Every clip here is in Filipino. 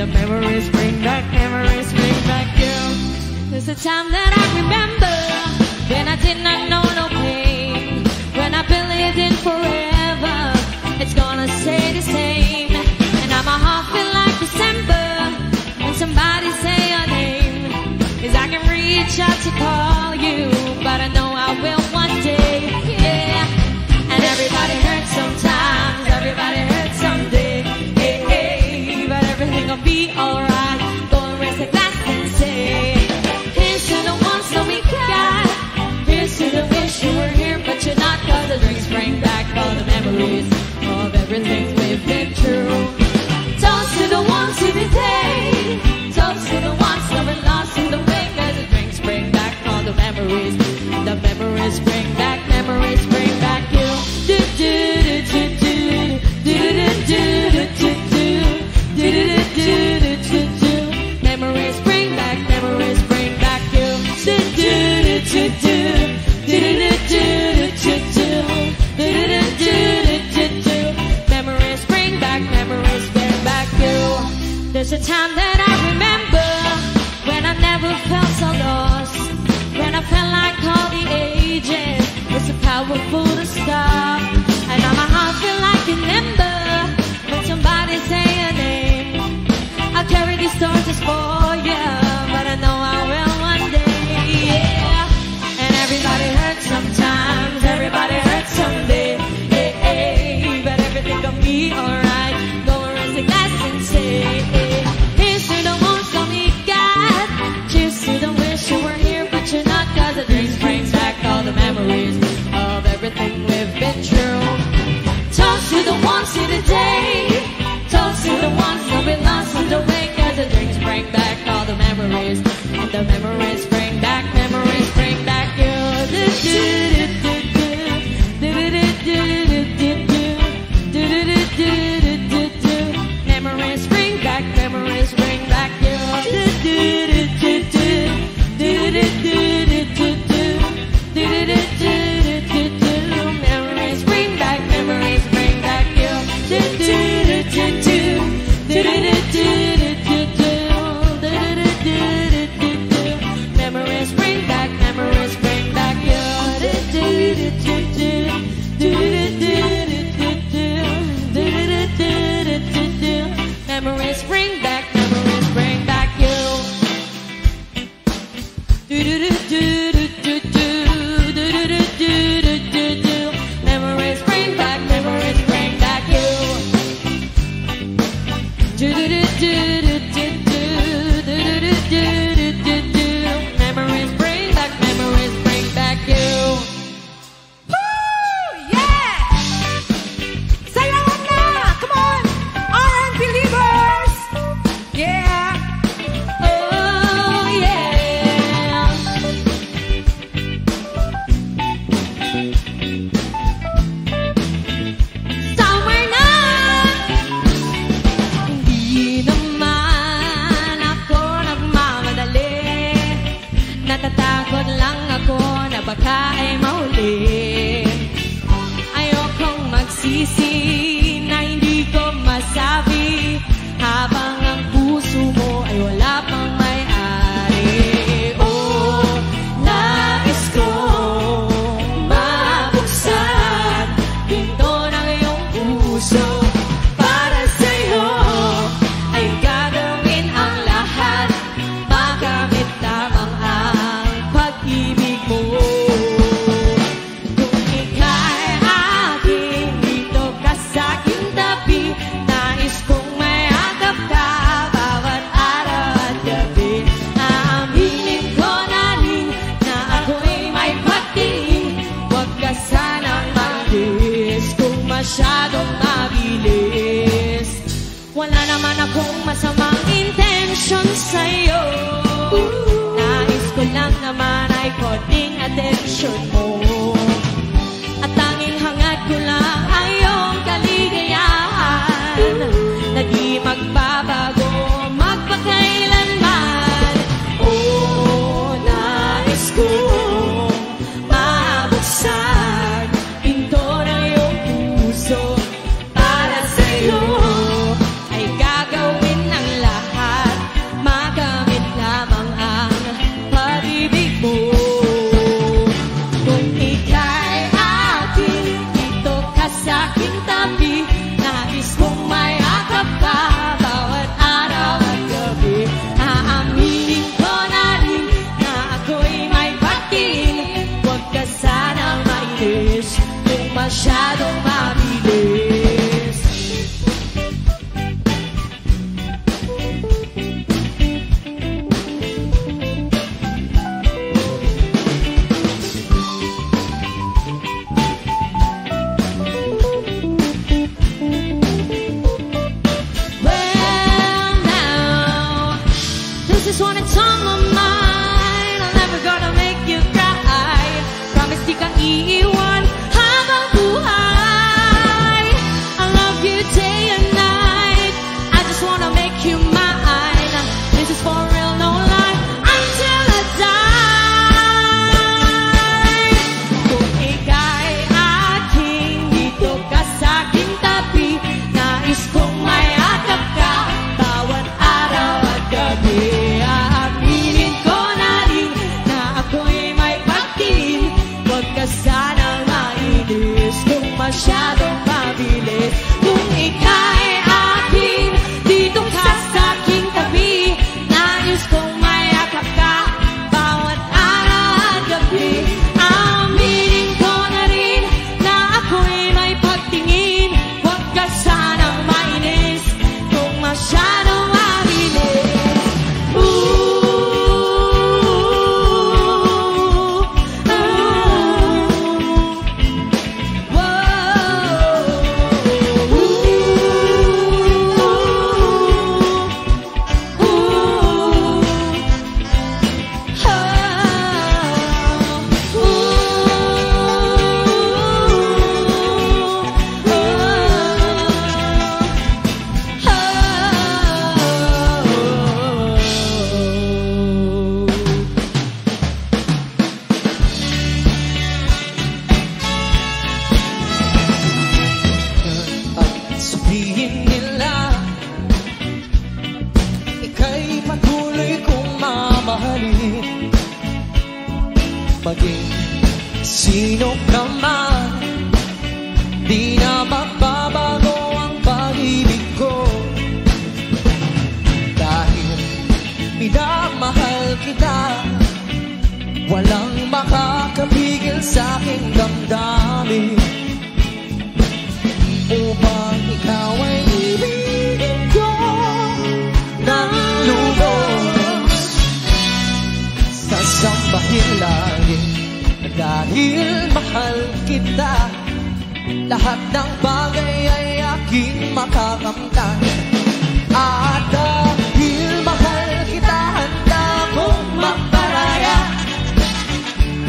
the memories bring back you. There's a time that I remember when I did not know no pain, when I believed in forever, it's gonna stay the same. And now my heart feel like December when somebody say your name. 'Cause I can reach out to call you, but I know I will one day, yeah. And everybody hurts sometimes, everybody hurts someday, hey, hey. But everything will be alright. Go and raise a glass and say, here's to the ones that we got, here's to the wish you were here but you're not. 'Cause the drinks bring back all the memories of everything we've been through. Toast to the ones who did day, toast to the ones that we lost in the way. 'Cause the drinks bring back all the memories bring back you. Do do do do do do do do do do do do do do. Memories bring back you. Do do do do do do do do do do do. Memories bring back you. There's a time that I remember when I never felt so lost, when I felt like all the ages was so powerful to stop. And now my heart feel like an ember when somebody say your name. I'll carry these torches for you, but I know I will one day, yeah. And everybody hurts sometimes, everybody hurts someday, hey, hey. But everything gonna be alright. Go and raise a glass and say, hey, here's to the ones that we got, cheers to the wish you were here but you're not. 'Cause the drinks bring back all the memories of everything we've been through. Toast to the ones in the day, toast to the ones that we lost on the way. 'Cause the drinks bring back all the memories, and the memories bring back you. Do do do do do do do do do do do do do. Memories bring back you. Do do do do do do do do do. Memories bring back you. Do do do do do do do do. Memories bring back you. Do do do do do. Memories bring back you. Do do do do do do. Memories bring back you. Do do do do do do. Memories bring back you. Woo! Yeah! Sayaw na! Come on! R&B believers! Yeah! Oh yeah. Somewhere na. Hindi naman ako nagmamadali, natatakot lang ako na baka ay mahuli. Ayokong magsisi na hindi ko masabi habang ang puso mo ay wala pang may-ari. Oh, nais kong mabuksan pinto ng iyong puso. Para sa'yo ay gagawin ang lahat, makamit lamang ang pag-ibig mo. Kung ika'y aking dito ka sa'king tabi, nais kong mayakap ka bawat araw at gabi. Aaminin ko na rin na ako'y may pagtingin, huwag ka sanang mabilis kung masyadong mabilis. Wala naman akong masamang intention sa'yo, nais ko lang naman ay konting atensyon mo. At tanging hangad ko lang ay iyong kaligayahan na di magbabago magpakailanman. Oh, nais ko mabuksan pinto ng iyong puso. Para sa'yo ay gagawin ang lahat. masyadong mabilis. Well now, this is what it's on my mind. I'm never gonna make you cry. Promise di kang iiwan habang buhay. I love you day and night. I just wanna make you mine. This is for real, no lie, until I die. Kung ika'y aking dito ka sa'king tabi, nais kong mayakap ka bawat araw at gabi. Aaminin ko na rin na ako'y may pagtingin. Huwag ka sanang mainis kung masyadong mabilis. Kung ika'y akin, dito ka sa'king tabi, nais kong mayakap ka bawat araw at gabi. Aminin ko na rin na ako'y may pagtingin. Huwag ka sanang mainis kung masyadong mabilis. Sabihin nila ika'y patuloy kong mamahalin. Maging sino ka man, di na magbabago ang pag-ibig ko. Dahil minamahal kita, walang makakapigil sa aking damdamin. Upang ikaw ay ibigin ko ng lubos, sasambahin lagi dahil mahal kita. Lahat ng bagay ay aking makakamtan. At dahil mahal kita, handa kong magparaya.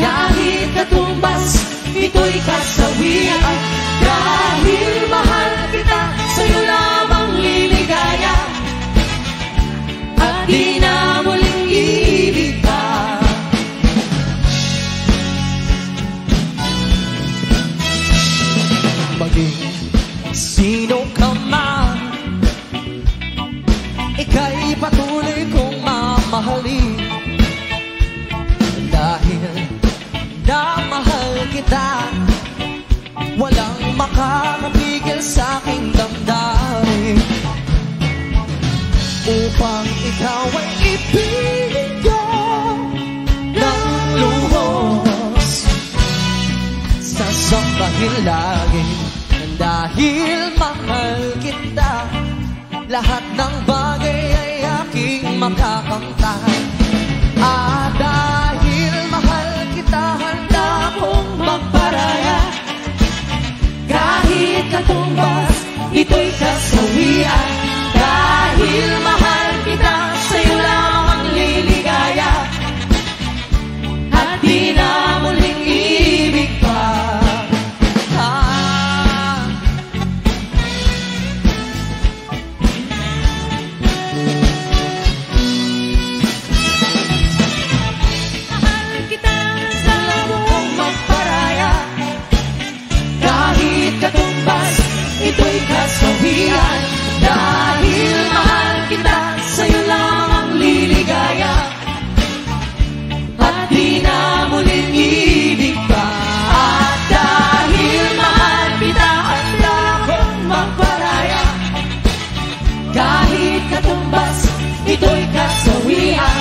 Kahit katumbas, ito'y kasawian. Dahil mahal kita, sa'yo lamang liligaya. At di na muling iibig ka. Maging sino ka man, ika'y patuloy kong mamahalin. Dahil namahal kita, walang makakapigil sa aking damdamin. Upang ikaw ay ibigin ko ng lubos, sasambahin lagi dahil mahal kita. Lahat ng bagay ay aking makakamtan. At dahil mahal kita, handa kong magparaya. Kahit katumbas, ito'y kasawian. Dahil mahal kita, sa'yo lamang liligaya. At di na muling ibig pa. Mahal kita, sa'yo kong magparaya. Kahit katumbas, ito'y kasawian. Dahil mahal kita, sa'yo lamang liligaya. At di na muling ibig pa. At dahil mahal kita, handa kong magparaya. Kahit katumbas, ito'y kasawian.